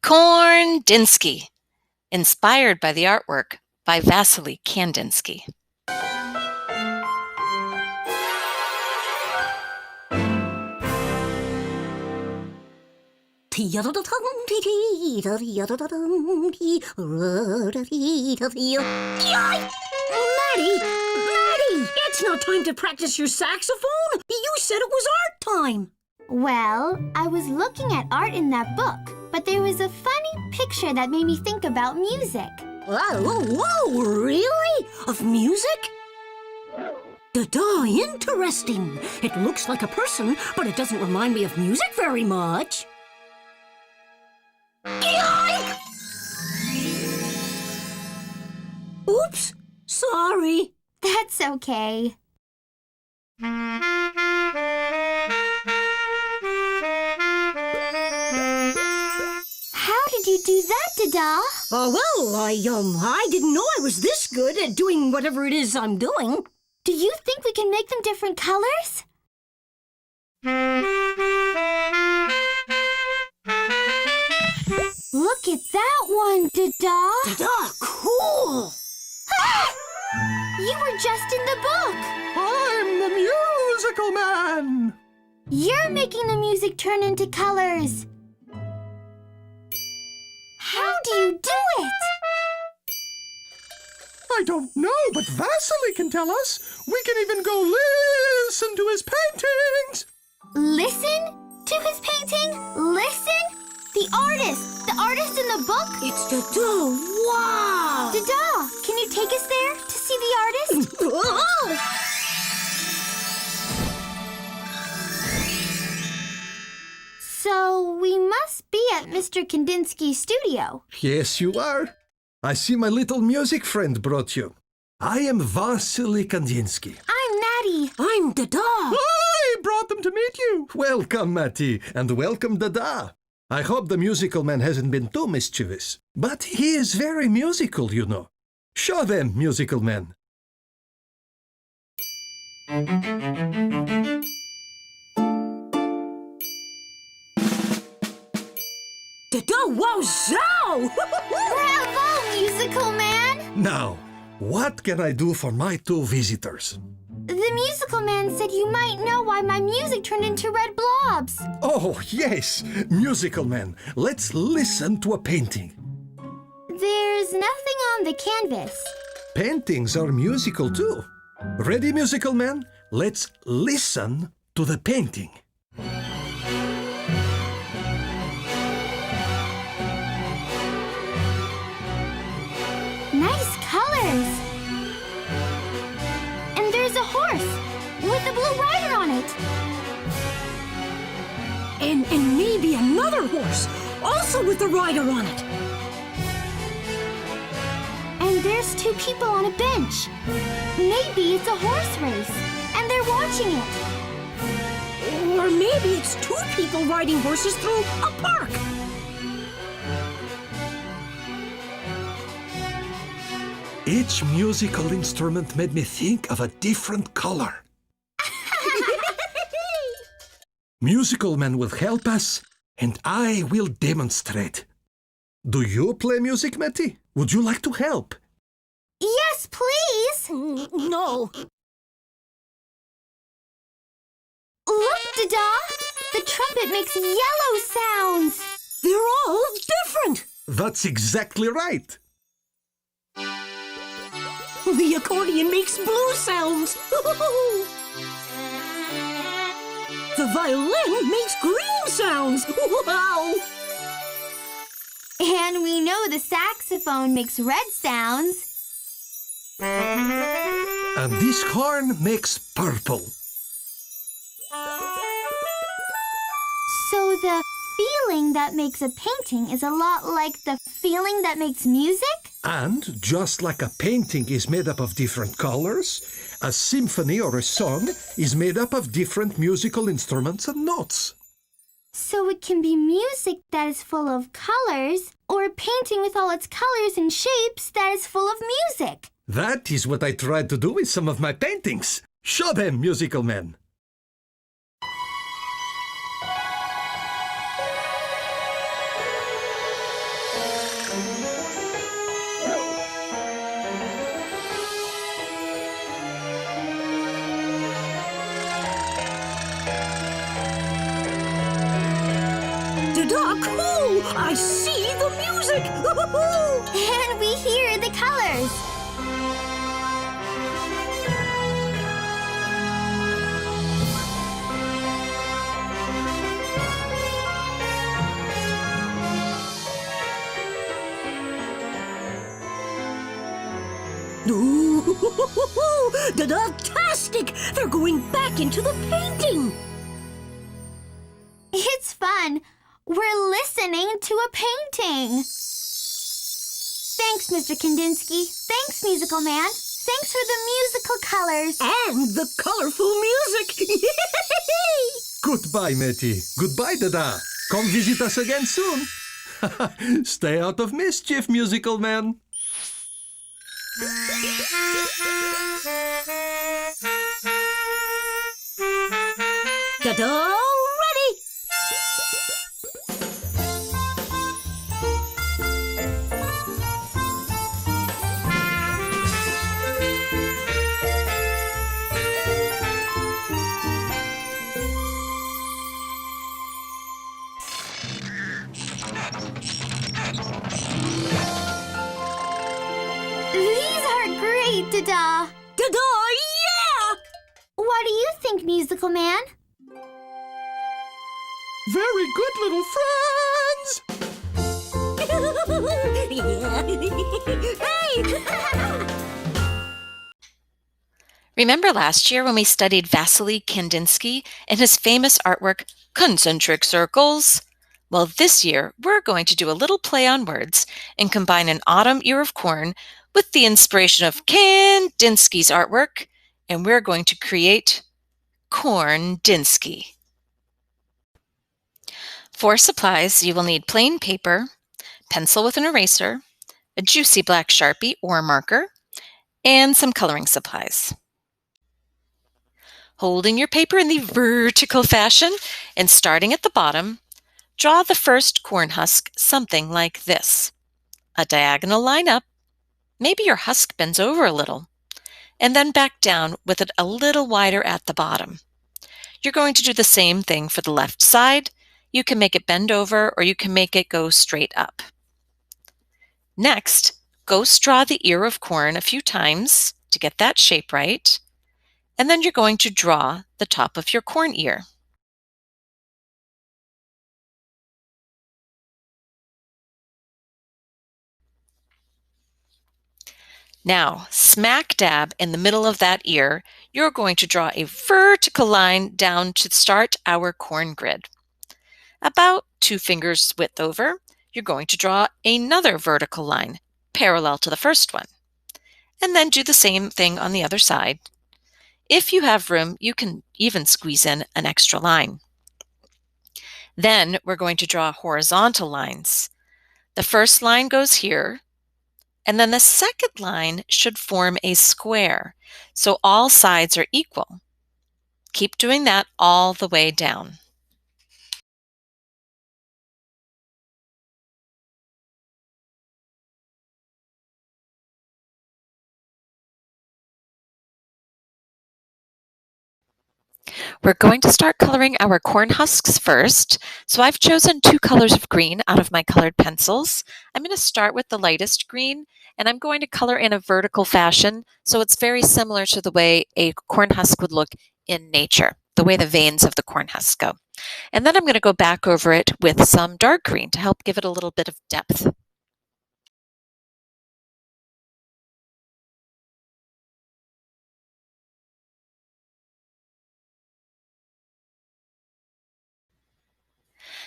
Corndinsky, inspired by the artwork by Wassily Kandinsky. Maddie, it's not time to practice your saxophone. You said it was art time. Well, I was looking at art in that book, but there was a funny picture that made me think about music. Whoa, really? Of music? Da-da, interesting. It looks like a person, but it doesn't remind me of music very much. Oops, sorry. That's okay. How did you do that, Dada? Well, I didn't know I was this good at doing whatever it is I'm doing. Do you think we can make them different colors? Look at that one, Dada. Da-da, cool. You were just in the book. I'm the musical man. You're making the music turn into colors. How do you do it? I don't know, but Wassily can tell us. We can even go listen to his paintings. Listen to his painting? Listen? The artist in the book? It's Dada, wow. Dada, can you take us there to see the artist? Oh! So we must be at Mr. Kandinsky's studio. Yes, you are. I see my little music friend brought you. I am Wassily Kandinsky. I'm Maddie. I'm Dada. I brought them to meet you. Welcome, Matty, and welcome, Dada. I hope the musical man hasn't been too mischievous. But he is very musical, you know. Show them, musical man. Dada, wow-zow! Bravo, musical man! Now, what can I do for my two visitors? The musical man said you might know why my music turned into red blobs. Oh, yes, musical man. Let's listen to a painting. There's nothing on the canvas. Paintings are musical too. Ready, musical man? Let's listen to the painting. Nice colors. And there's a horse with a blue rider on it. And maybe another horse, also with a rider on it. And there's two people on a bench. Maybe it's a horse race, and they're watching it. Or maybe it's two people riding horses through a park. Each musical instrument made me think of a different color. Musical man will help us, and I will demonstrate. Do you play music, Matty? Would you like to help? Yes, please. No. Look, Dada. The trumpet makes yellow sounds. They're all different. That's exactly right. The accordion makes blue sounds. The violin makes green sounds. Wow! And we know the saxophone makes red sounds. And this horn makes purple. So the feeling that makes a painting is a lot like the feeling that makes music? And just like a painting is made up of different colors, a symphony or a song is made up of different musical instruments and notes. So it can be music that is full of colors, or a painting with all its colors and shapes that is full of music. That is what I tried to do with some of my paintings. Show them, musical man. Dada, cool! I see the music! And we hear the colors. Ooh, Dada-tastic! They're going back into the painting! It's fun. We're listening to a painting. Thanks, Mr. Kandinsky. Thanks, Musical Man. Thanks for the musical colors. And the colorful music! Goodbye, Matty. Goodbye, Dada. Come visit us again soon. Stay out of mischief, musical man. Dada, ready! These are great, Dada. Dada, yeah! What do you think, Musical Man? Very good, little friends. Hey! Remember last year when we studied Wassily Kandinsky and his famous artwork, Concentric Circles? Well, this year we're going to do a little play on words and combine an autumn ear of corn with the inspiration of Kandinsky's artwork, and we're going to create Corndinsky. For supplies, you will need plain paper, pencil with an eraser, a juicy black Sharpie or marker, and some coloring supplies. Holding your paper in the vertical fashion and starting at the bottom, draw the first corn husk something like this. A diagonal line up, maybe your husk bends over a little, and then back down with it a little wider at the bottom. You're going to do the same thing for the left side. You can make it bend over or you can make it go straight up. Next, ghost draw the ear of corn a few times to get that shape right, and then you're going to draw the top of your corn ear. Now, smack dab in the middle of that ear, you're going to draw a vertical line down to start our corn grid. About 2 fingers width over, you're going to draw another vertical line parallel to the first one. And then do the same thing on the other side. If you have room, you can even squeeze in an extra line. Then we're going to draw horizontal lines. The first line goes here, and then the second line should form a square, so all sides are equal. Keep doing that all the way down. We're going to start coloring our corn husks first. So I've chosen 2 colors of green out of my colored pencils. I'm going to start with the lightest green, and I'm going to color in a vertical fashion, so it's very similar to the way a corn husk would look in nature, the way the veins of the corn husk go. And then I'm going to go back over it with some dark green to help give it a little bit of depth.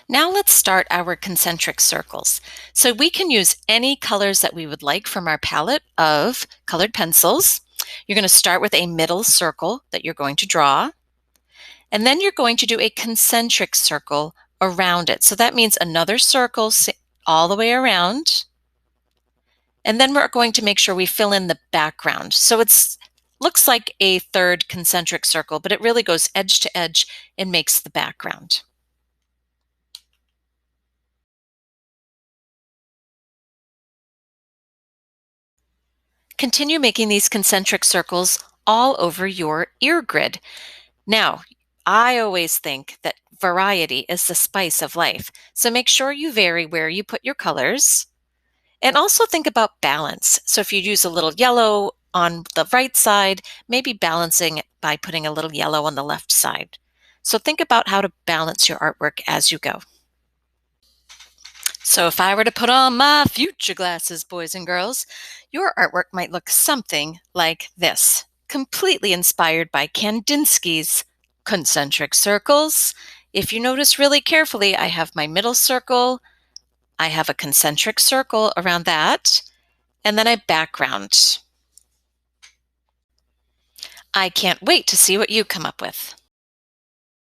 Now let's start our concentric circles. So we can use any colors that we would like from our palette of colored pencils. You're going to start with a middle circle that you're going to draw, and then you're going to do a concentric circle around it. So that means another circle all the way around, and then we're going to make sure we fill in the background. So it looks like a third concentric circle, but it really goes edge to edge and makes the background. Continue making these concentric circles all over your ear grid. Now, I always think that variety is the spice of life, so make sure you vary where you put your colors. And also think about balance. So if you use a little yellow on the right side, maybe balancing it by putting a little yellow on the left side. So think about how to balance your artwork as you go. So if I were to put on my future glasses, boys and girls, your artwork might look something like this, completely inspired by Kandinsky's Concentric Circles. If you notice really carefully, I have my middle circle, I have a concentric circle around that, and then a background. I can't wait to see what you come up with.